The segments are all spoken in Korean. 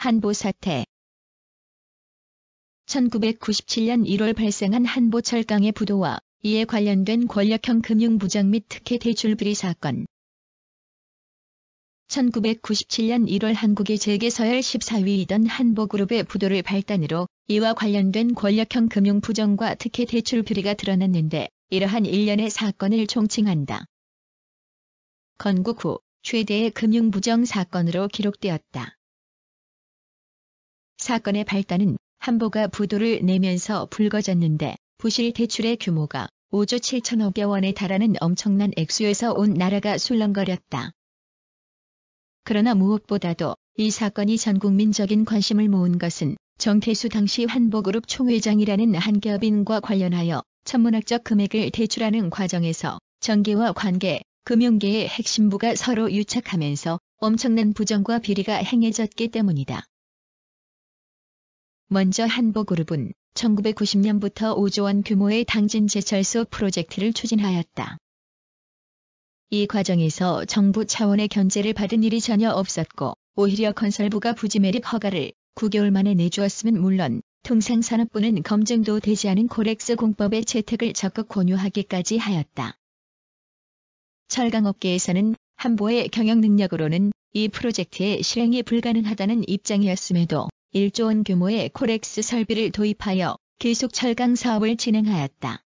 한보 사태. 1997년 1월 발생한 한보 철강의 부도와 이에 관련된 권력형 금융부정 및 특혜 대출 비리 사건. 1997년 1월 한국의 재계 서열 14위이던 한보그룹의 부도를 발단으로 이와 관련된 권력형 금융부정과 특혜 대출 비리가 드러났는데 이러한 일련의 사건을 총칭한다. 건국 후 최대의 금융부정 사건으로 기록되었다. 사건의 발단은 한보가 부도를 내면서 불거졌는데 부실 대출의 규모가 5조 7천억여 원에 달하는 엄청난 액수에서 온 나라가 술렁거렸다. 그러나 무엇보다도 이 사건이 전국민적인 관심을 모은 것은 정태수 당시 한보그룹 총회장이라는 한기업인과 관련하여 천문학적 금액을 대출하는 과정에서 정계와 관계, 금융계의 핵심부가 서로 유착하면서 엄청난 부정과 비리가 행해졌기 때문이다. 먼저 한보그룹은 1990년부터 5조 원 규모의 당진제철소 프로젝트를 추진하였다. 이 과정에서 정부 차원의 견제를 받은 일이 전혀 없었고 오히려 건설부가 부지매립 허가를 9개월 만에 내주었음은 물론 통상산업부는 검증도 되지 않은 코렉스 공법의 채택을 적극 권유하기까지 하였다. 철강업계에서는 한보의 경영 능력으로는 이 프로젝트의 실행이 불가능하다는 입장이었음에도 1조 원 규모의 코렉스 설비를 도입하여 계속 철강 사업을 진행하였다.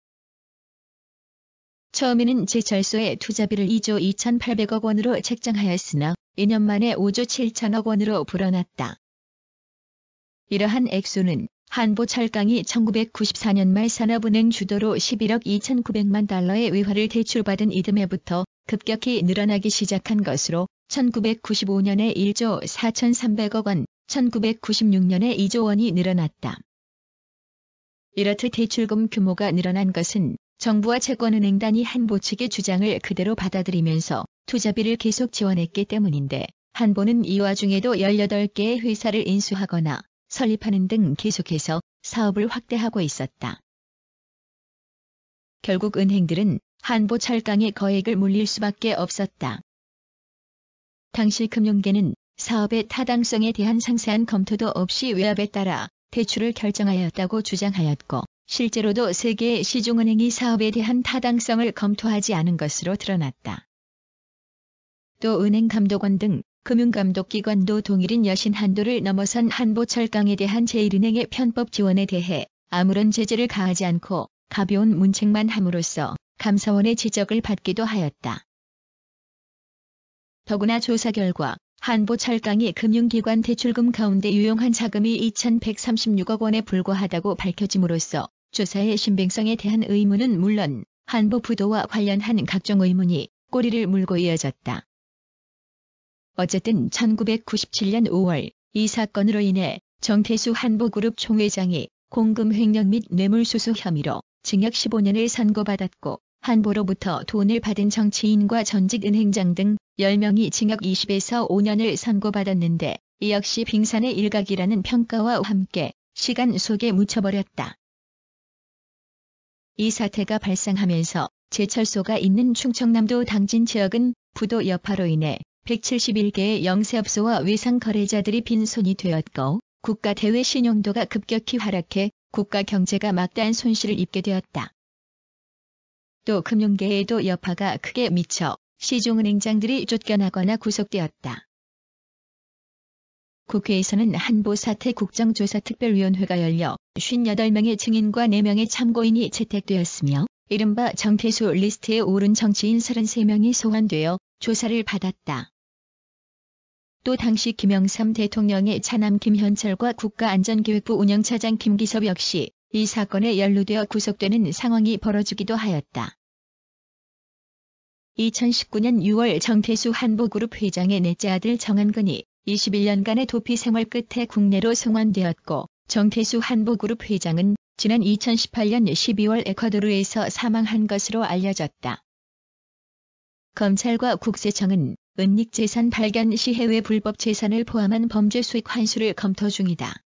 처음에는 제철소에 투자비를 2조 2,800억 원으로 책정하였으나 2년 만에 5조 7천억 원으로 불어났다. 이러한 액수는 한보철강이 1994년 말 산업은행 주도로 11억 2,900만 달러의 외화를 대출받은 이듬해부터 급격히 늘어나기 시작한 것으로 1995년에 1조 4,300억 원, 1996년에 2조 원이 늘어났다. 이렇듯 대출금 규모가 늘어난 것은 정부와 채권은행단이 한보 측의 주장을 그대로 받아들이면서 투자비를 계속 지원했기 때문인데 한보는 이 와중에도 18개의 회사를 인수하거나 설립하는 등 계속해서 사업을 확대하고 있었다. 결국 은행들은 한보 철강의 거액을 물릴 수밖에 없었다. 당시 금융계는 사업의 타당성에 대한 상세한 검토도 없이 외압에 따라 대출을 결정하였다고 주장하였고 실제로도 세 개의 시중은행이 사업에 대한 타당성을 검토하지 않은 것으로 드러났다. 또 은행감독원 등 금융감독기관도 동일인 여신 한도를 넘어선 한보철강에 대한 제1은행의 편법 지원에 대해 아무런 제재를 가하지 않고 가벼운 문책만 함으로써 감사원의 지적을 받기도 하였다. 더구나 조사 결과 한보철강이 금융기관 대출금 가운데 유용한 자금이 2,136억 원에 불과하다고 밝혀짐으로써 조사의 신빙성에 대한 의문은 물론 한보 부도와 관련한 각종 의문이 꼬리를 물고 이어졌다. 어쨌든 1997년 5월 이 사건으로 인해 정태수 한보그룹 총회장이 공금 횡령 및 뇌물수수 혐의로 징역 15년을 선고받았고 한보로부터 돈을 받은 정치인과 전직 은행장 등 10명이 징역 20에서 5년을 선고받았는데 이 역시 빙산의 일각이라는 평가와 함께 시간 속에 묻혀버렸다. 이 사태가 발생하면서 제철소가 있는 충청남도 당진 지역은 부도 여파로 인해 171개의 영세업소와 외상 거래자들이 빈손이 되었고 국가 대외 신용도가 급격히 하락해 국가 경제가 막대한 손실을 입게 되었다. 또 금융계에도 여파가 크게 미쳐 시중은행장들이 쫓겨나거나 구속되었다. 국회에서는 한보 사태 국정조사특별위원회가 열려 58명의 증인과 4명의 참고인이 채택되었으며 이른바 정태수 리스트에 오른 정치인 33명이 소환되어 조사를 받았다. 또 당시 김영삼 대통령의 차남 김현철과 국가안전기획부 운영차장 김기섭 역시 이 사건에 연루되어 구속되는 상황이 벌어지기도 하였다. 2019년 6월 정태수 한보그룹 회장의 넷째 아들 정한근이 21년간의 도피 생활 끝에 국내로 송환되었고 정태수 한보그룹 회장은 지난 2018년 12월 에콰도르에서 사망한 것으로 알려졌다. 검찰과 국세청은 은닉재산 발견 시 해외 불법 재산을 포함한 범죄 수익 환수를 검토 중이다.